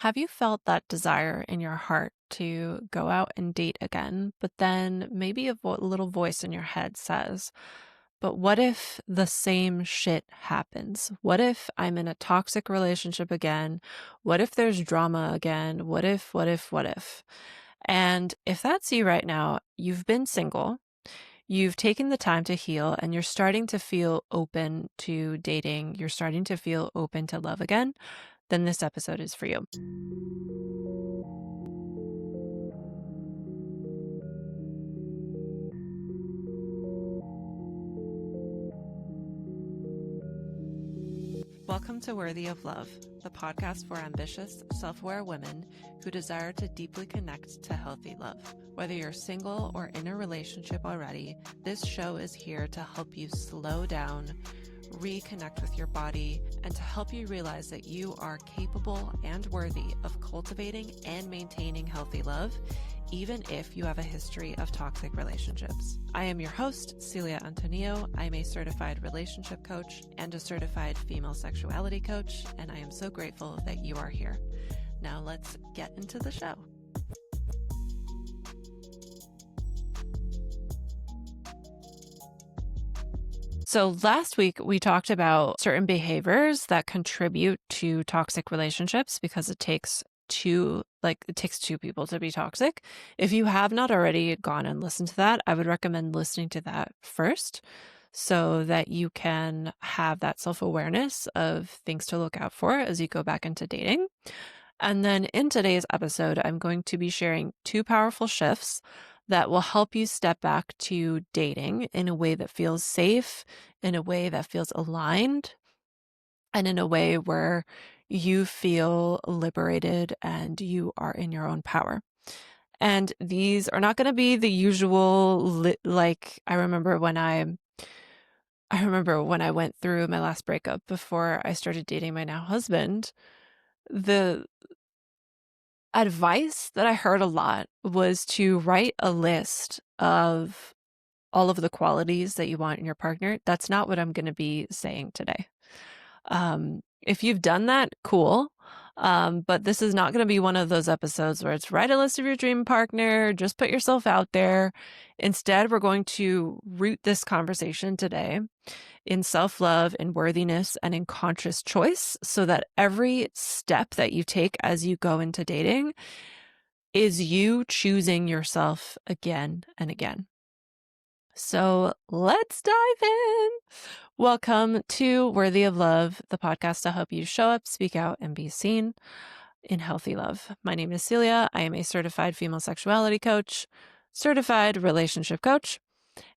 Have you felt that desire in your heart to go out and date again, but then maybe a little voice in your head says, but what if the same shit happens? What if I'm in a toxic relationship again? What if there's drama again? What if? And if that's you right now, you've been single, you've taken the time to heal, and you're starting to feel open to dating, you're starting to feel open to love again, then this episode is for you. Welcome to Worthy of Love, the podcast for ambitious, self-aware women who desire to deeply connect to healthy love. Whether you're single or in a relationship already, this show is here to help you slow down, reconnect with your body, and to help you realize that you are capable and worthy of cultivating and maintaining healthy love, even if you have a history of toxic relationships. I am your host, Celia Antonio. I'm a certified relationship coach and a certified female sexuality coach, and I am so grateful that you are here. Now let's get into the show. So last week we talked about certain behaviors that contribute to toxic relationships because it takes two people to be toxic. If you have not already gone and listened to that, I would recommend listening to that first so that you can have that self-awareness of things to look out for as you go back into dating. And then in today's episode, I'm going to be sharing two powerful shifts that will help you step back to dating in a way that feels safe, in a way that feels aligned, and in a way where you feel liberated and you are in your own power. And these are not going to be the usual, I remember when I went through my last breakup before I started dating my now husband, the advice that I heard a lot was to write a list of all of the qualities that you want in your partner. That's not what I'm going to be saying today. If you've done that, cool. But this is not going to be one of those episodes where it's write a list of your dream partner, just put yourself out there. Instead, we're going to root this conversation today in self-love, in worthiness, and in conscious choice so that every step that you take as you go into dating is you choosing yourself again and again. So let's dive in. Welcome to Worthy of Love, the podcast to help you show up, speak out, and be seen in healthy love. My name is Celia. I am a certified female sexuality coach, certified relationship coach,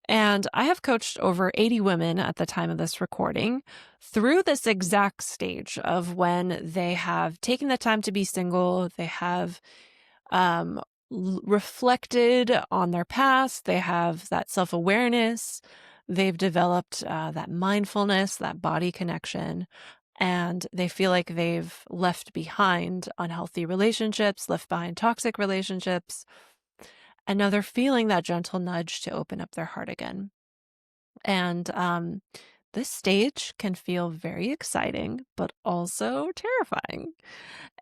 and I have coached over 80 women at the time of this recording through this exact stage of when they have taken the time to be single, they have reflected on their past, they have that self-awareness, they've developed that mindfulness, that body connection, and they feel like they've left behind unhealthy relationships, left behind toxic relationships, and now they're feeling that gentle nudge to open up their heart again. And this stage can feel very exciting, but also terrifying.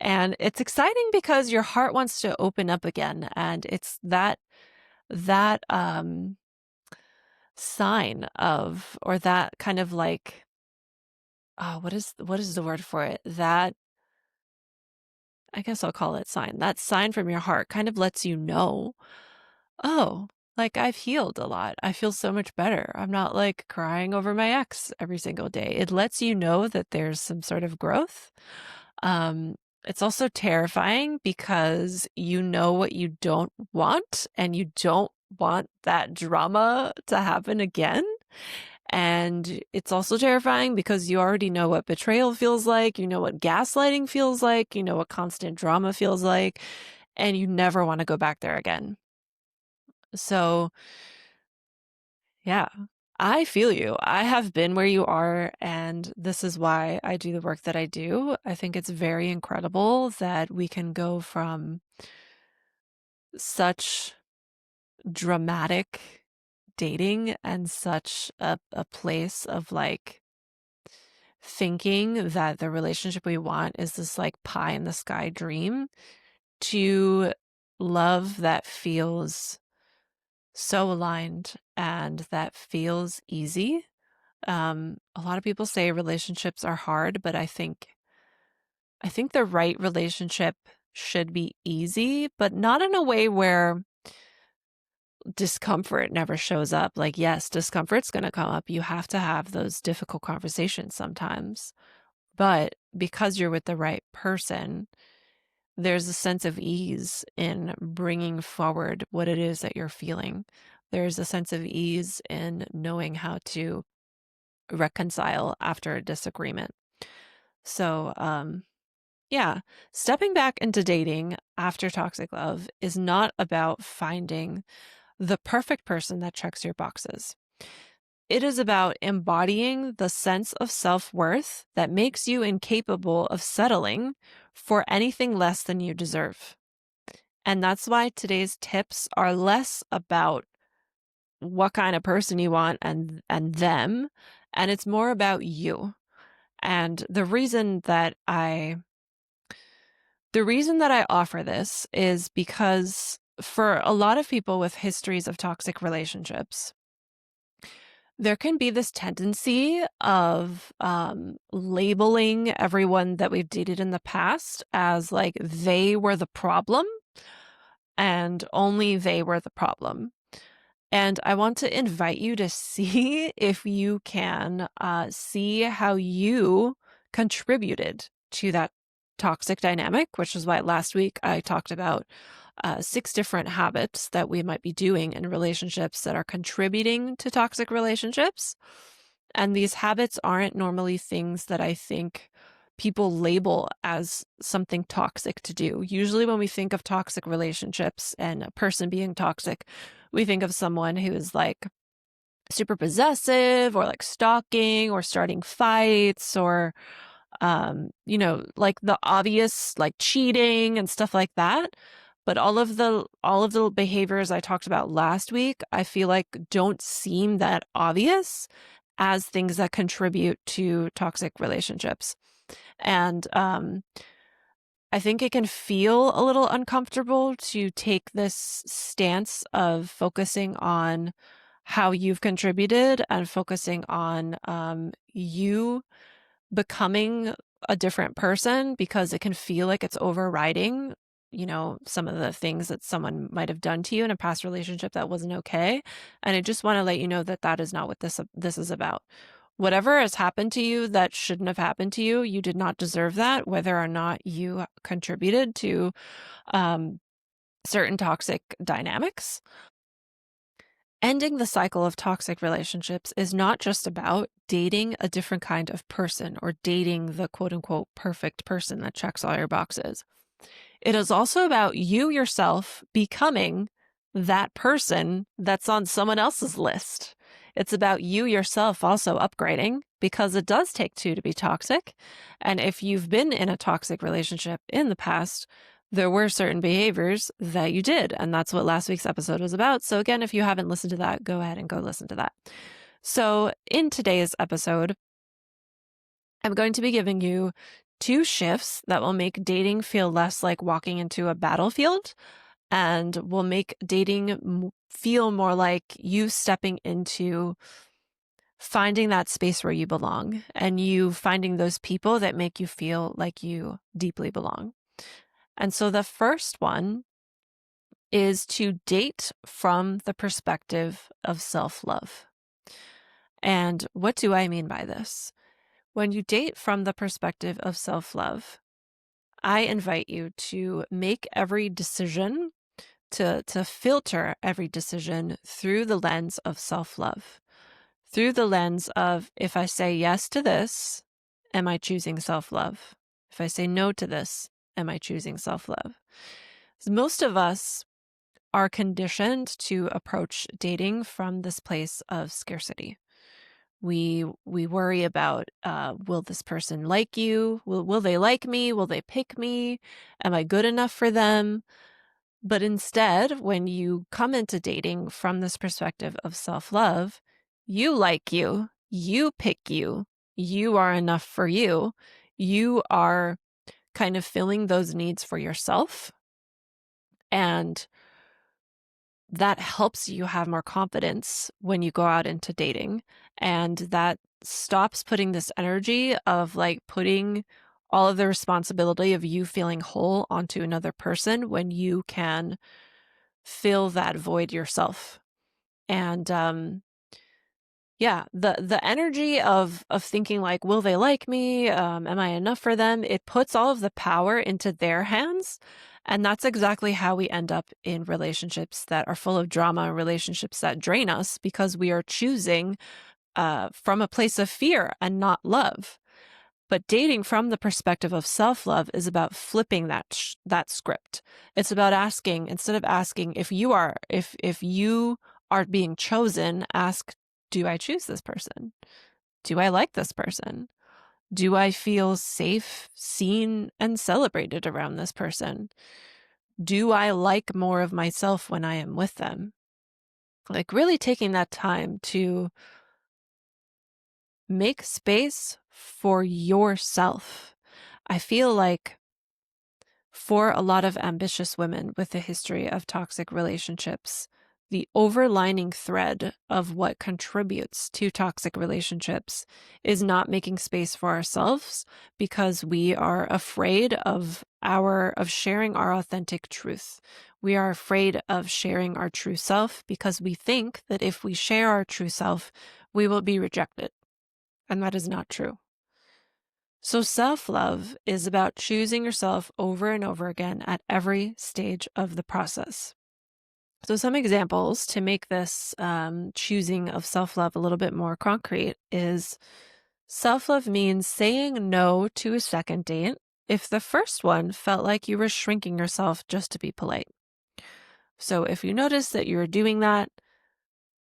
And it's exciting because your heart wants to open up again. And it's that sign of, or that kind of like, what is the word for it? That, I guess I'll call it sign. That sign from your heart kind of lets you know, oh, like I've healed a lot. I feel so much better. I'm not like crying over my ex every single day. It lets you know that there's some sort of growth. Um, it's also terrifying because you know what you don't want and you don't want that drama to happen again. And it's also terrifying because you already know what betrayal feels like, you know what gaslighting feels like, you know what constant drama feels like, and you never want to go back there again. So, yeah, I feel you. I have been where you are, and this is why I do the work that I do. I think it's very incredible that we can go from such dramatic dating and such a place of like thinking that the relationship we want is this like pie in the sky dream, to love that feels so aligned and that feels easy. A lot of people say relationships are hard, but I think the right relationship should be easy, but not in a way where discomfort never shows up. Like, yes, discomfort's going to come up. You have to have those difficult conversations sometimes. But because you're with the right person, there's a sense of ease in bringing forward what it is that you're feeling. There's a sense of ease in knowing how to reconcile after a disagreement. So, yeah, stepping back into dating after toxic love is not about finding the perfect person that checks your boxes. It is about embodying the sense of self-worth that makes you incapable of settling for anything less than you deserve. And that's why today's tips are less about what kind of person you want and them, and it's more about you. And the reason that I offer this is because for a lot of people with histories of toxic relationships, there can be this tendency of labeling everyone that we've dated in the past as like they were the problem and only they were the problem. And I want to invite you to see if you can see how you contributed to that toxic dynamic, which is why last week I talked about 6 different habits that we might be doing in relationships that are contributing to toxic relationships. And these habits aren't normally things that I think people label as something toxic to do. Usually, when we think of toxic relationships and a person being toxic, we think of someone who is like super possessive or like stalking or starting fights or like the obvious like cheating and stuff like that. But all of the behaviors I talked about last week, I feel like don't seem that obvious as things that contribute to toxic relationships. And I think it can feel a little uncomfortable to take this stance of focusing on how you've contributed and focusing on you becoming a different person, because it can feel like it's overriding, some of the things that someone might have done to you in a past relationship that wasn't okay. And I just want to let you know that that is not what this is about. Whatever has happened to you that shouldn't have happened to you, you did not deserve that, whether or not you contributed to certain toxic dynamics. Ending the cycle of toxic relationships is not just about dating a different kind of person or dating the quote unquote perfect person that checks all your boxes. It is also about you yourself becoming that person that's on someone else's list. It's about you yourself also upgrading, because it does take two to be toxic. And if you've been in a toxic relationship in the past, there were certain behaviors that you did. And that's what last week's episode was about. So again, if you haven't listened to that, go ahead and go listen to that. So in today's episode, I'm going to be giving you 2 shifts that will make dating feel less like walking into a battlefield and will make dating feel more like you stepping into finding that space where you belong and you finding those people that make you feel like you deeply belong. And so the first one is to date from the perspective of self-love. And what do I mean by this? When you date from the perspective of self-love, I invite you to make every decision, to filter every decision through the lens of self-love, through the lens of, if I say yes to this, am I choosing self-love? If I say no to this, am I choosing self-love? Most of us are conditioned to approach dating from this place of scarcity. We worry about, will this person like you? Will they like me? Will they pick me? Am I good enough for them? But instead, when you come into dating from this perspective of self-love, you like you pick you, you are enough for you. You are kind of filling those needs for yourself. And that helps you have more confidence when you go out into dating. And that stops putting this energy of like putting all of the responsibility of you feeling whole onto another person when you can fill that void yourself. And yeah, the energy of thinking like, will they like me? Am I enough for them? It puts all of the power into their hands. And that's exactly how we end up in relationships that are full of drama, relationships that drain us, because we are choosing from a place of fear and not love. But dating from the perspective of self-love is about flipping that script. It's about asking, instead of asking if you are being chosen, ask, do I choose this person? Do I like this person? Do I feel safe, seen, and celebrated around this person? Do I like more of myself when I am with them? Like really taking that time to make space for yourself. I feel like for a lot of ambitious women with a history of toxic relationships, the overlining thread of what contributes to toxic relationships is not making space for ourselves because we are afraid of sharing our authentic truth. We are afraid of sharing our true self because we think that if we share our true self, we will be rejected. And that is not true. So self-love is about choosing yourself over and over again at every stage of the process. So some examples to make this choosing of self-love a little bit more concrete is self-love means saying no to a second date if the first one felt like you were shrinking yourself just to be polite. So if you notice that you're doing that,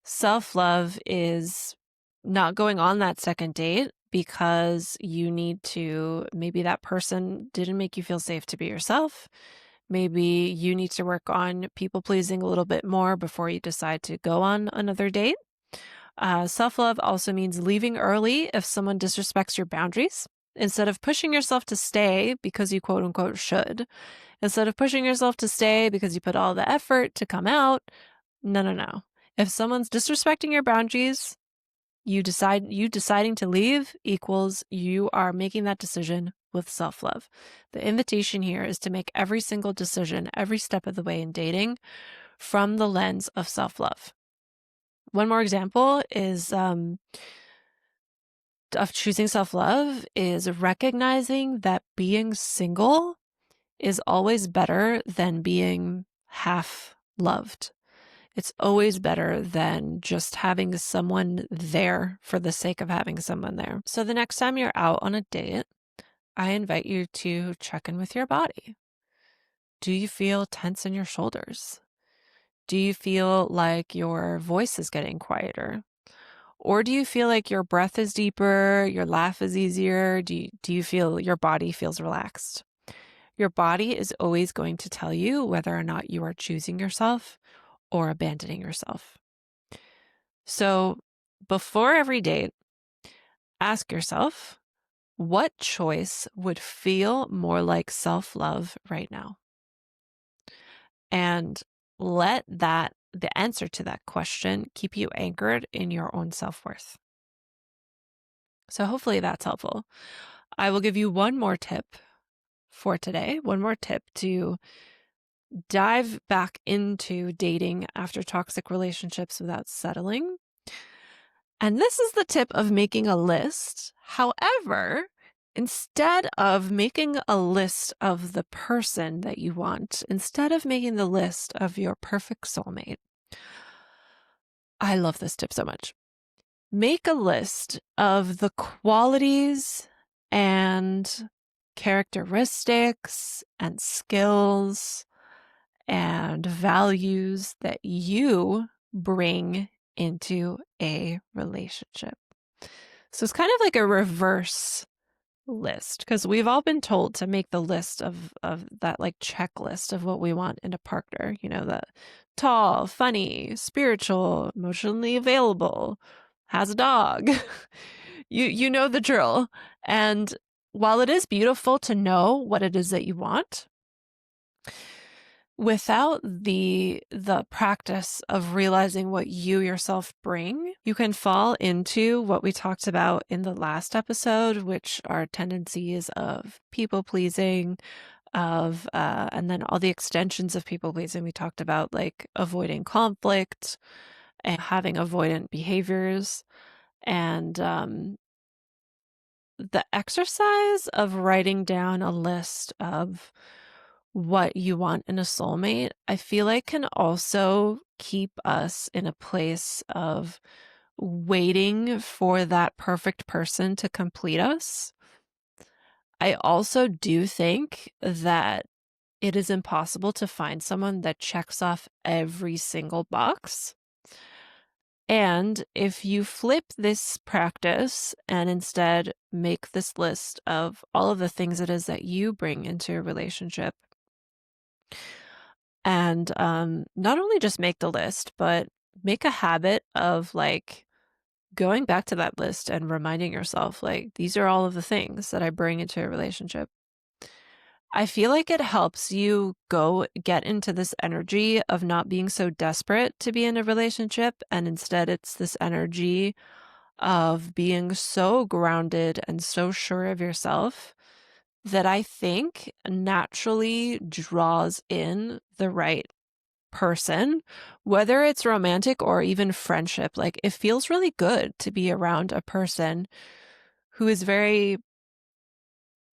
self-love is not going on that second date because you need to, maybe that person didn't make you feel safe to be yourself. Maybe you need to work on people pleasing a little bit more before you decide to go on another date. Self-love also means leaving early if someone disrespects your boundaries. Instead of pushing yourself to stay because you quote unquote should, instead of pushing yourself to stay because you put all the effort to come out, no. If someone's disrespecting your boundaries, you deciding to leave equals you are making that decision with self-love. The invitation here is to make every single decision, every step of the way in dating from the lens of self-love. One more example is of choosing self-love is recognizing that being single is always better than being half loved. It's always better than just having someone there for the sake of having someone there. So the next time you're out on a date, I invite you to check in with your body. Do you feel tense in your shoulders? Do you feel like your voice is getting quieter? Or do you feel like your breath is deeper, your laugh is easier? Do you feel your body feels relaxed? Your body is always going to tell you whether or not you are choosing yourself or abandoning yourself. So before every date, ask yourself, what choice would feel more like self-love right now? And let the answer to that question keep you anchored in your own self-worth. So hopefully that's helpful. I will give you one more tip for today, one more tip to dive back into dating after toxic relationships without settling. And this is the tip of making a list. However, instead of making a list of the person that you want, instead of making the list of your perfect soulmate, I love this tip so much. Make a list of the qualities and characteristics and skills and values that you bring into a relationship. So it's kind of like a reverse list, because we've all been told to make the list of that like checklist of what we want in a partner, the tall, funny, spiritual, emotionally available, has a dog, You know the drill. And while it is beautiful to know what it is that you want, without the practice of realizing what you yourself bring, you can fall into what we talked about in the last episode, which are tendencies of people pleasing, and then all the extensions of people pleasing. We talked about like avoiding conflict and having avoidant behaviors, and the exercise of writing down a list of what you want in a soulmate, I feel like can also keep us in a place of waiting for that perfect person to complete us. I also do think that it is impossible to find someone that checks off every single box. And if you flip this practice and instead make this list of all of the things it is that you bring into a relationship, and not only just make the list, but make a habit of like going back to that list and reminding yourself, like, these are all of the things that I bring into a relationship. I feel like it helps you get into this energy of not being so desperate to be in a relationship. And instead, it's this energy of being so grounded and so sure of yourself that I think naturally draws in the right person, whether it's romantic or even friendship. Like, it feels really good to be around a person who is very,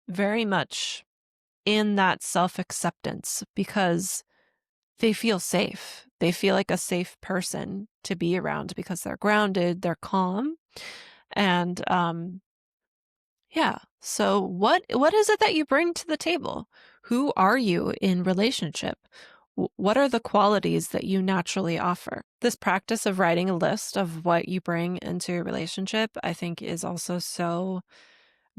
very much in that self-acceptance because they feel safe. They feel like a safe person to be around because they're grounded, they're calm. And yeah. So what is it that you bring to the table? Who are you in relationship? What are the qualities that you naturally offer? This practice of writing a list of what you bring into a relationship, I think, is also so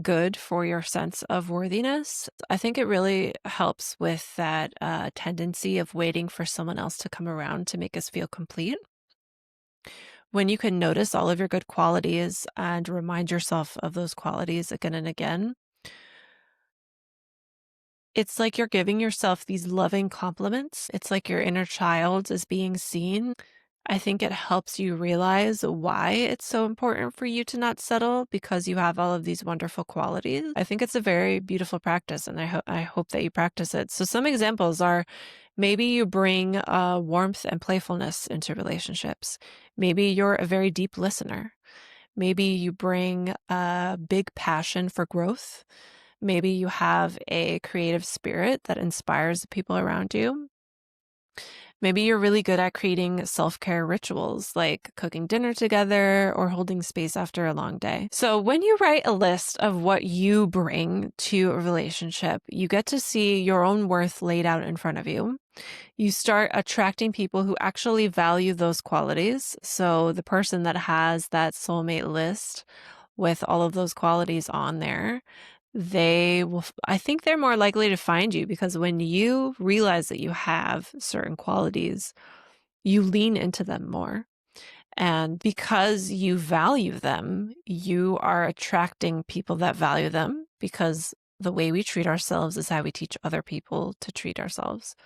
good for your sense of worthiness. I think it really helps with that tendency of waiting for someone else to come around to make us feel complete. When you can notice all of your good qualities and remind yourself of those qualities again and again, it's like you're giving yourself these loving compliments. It's like your inner child is being seen. I think it helps you realize why it's so important for you to not settle because you have all of these wonderful qualities. I think it's a very beautiful practice, and I hope that you practice it. So some examples are maybe you bring warmth and playfulness into relationships. Maybe you're a very deep listener. Maybe you bring a big passion for growth. Maybe you have a creative spirit that inspires the people around you. Maybe you're really good at creating self-care rituals like cooking dinner together or holding space after a long day. So when you write a list of what you bring to a relationship, you get to see your own worth laid out in front of you. You start attracting people who actually value those qualities. So the person that has that soulmate list with all of those qualities on there, I think they're more likely to find you because when you realize that you have certain qualities, you lean into them more. And because you value them, you are attracting people that value them because the way we treat ourselves is how we teach other people to treat ourselves.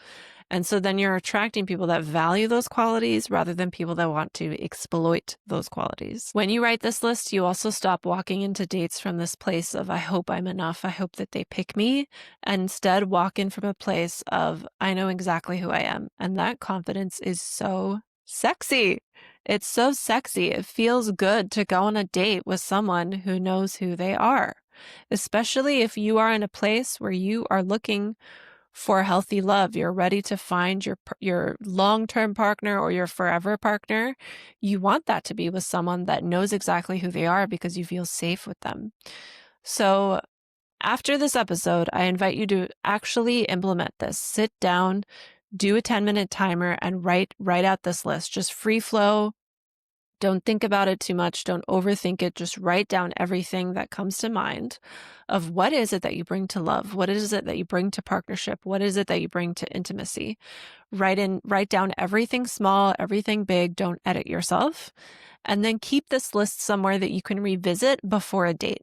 And so then you're attracting people that value those qualities rather than people that want to exploit those qualities. When you write this list, you also stop walking into dates from this place of, I hope I'm enough. I hope that they pick me. And instead walk in from a place of, I know exactly who I am. And that confidence is so sexy. It's so sexy. It feels good to go on a date with someone who knows who they are, especially if you are in a place where you are looking for healthy love. You're ready to find your long-term partner or your forever partner. You want that to be with someone that knows exactly who they are because you feel safe with them. So after this episode, I invite you to actually implement this. Sit down, do a 10-minute timer, and write out this list. Just free flow. Don't think about it too much. Don't overthink it. Just write down everything that comes to mind of what is it that you bring to love? What is it that you bring to partnership? What is it that you bring to intimacy? Write down everything small, everything big. Don't edit yourself. And then keep this list somewhere that you can revisit before a date.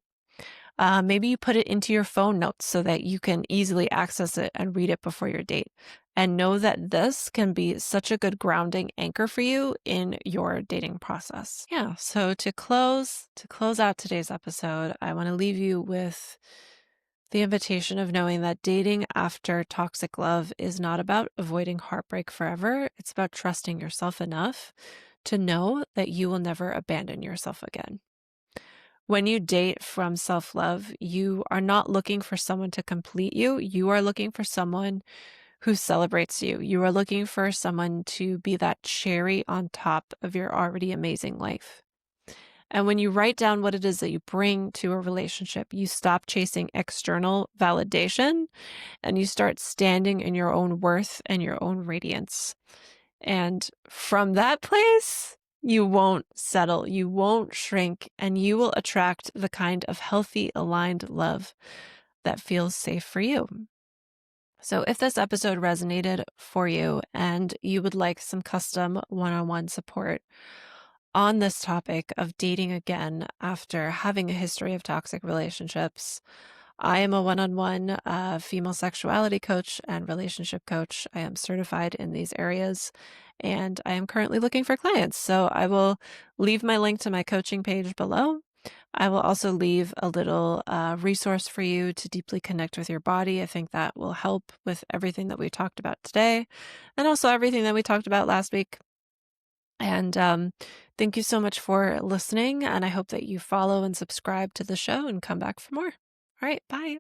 Maybe you put it into your phone notes so that you can easily access it and read it before your date. And know that this can be such a good grounding anchor for you in your dating process. Yeah. So to close out today's episode, I want to leave you with the invitation of knowing that dating after toxic love is not about avoiding heartbreak forever. It's about trusting yourself enough to know that you will never abandon yourself again. When you date from self-love, you are not looking for someone to complete you. You are looking for someone who celebrates you. You are looking for someone to be that cherry on top of your already amazing life. And when you write down what it is that you bring to a relationship, you stop chasing external validation and you start standing in your own worth and your own radiance. And from that place, you won't settle, you won't shrink, and you will attract the kind of healthy, aligned love that feels safe for you. So if this episode resonated for you and you would like some custom one-on-one support on this topic of dating again after having a history of toxic relationships, I am a one-on-one female sexuality coach and relationship coach. I am certified in these areas and I am currently looking for clients. So I will leave my link to my coaching page below. I will also leave a little resource for you to deeply connect with your body. I think that will help with everything that we talked about today and also everything that we talked about last week. And thank you so much for listening. And I hope that you follow and subscribe to the show and come back for more. All right, bye.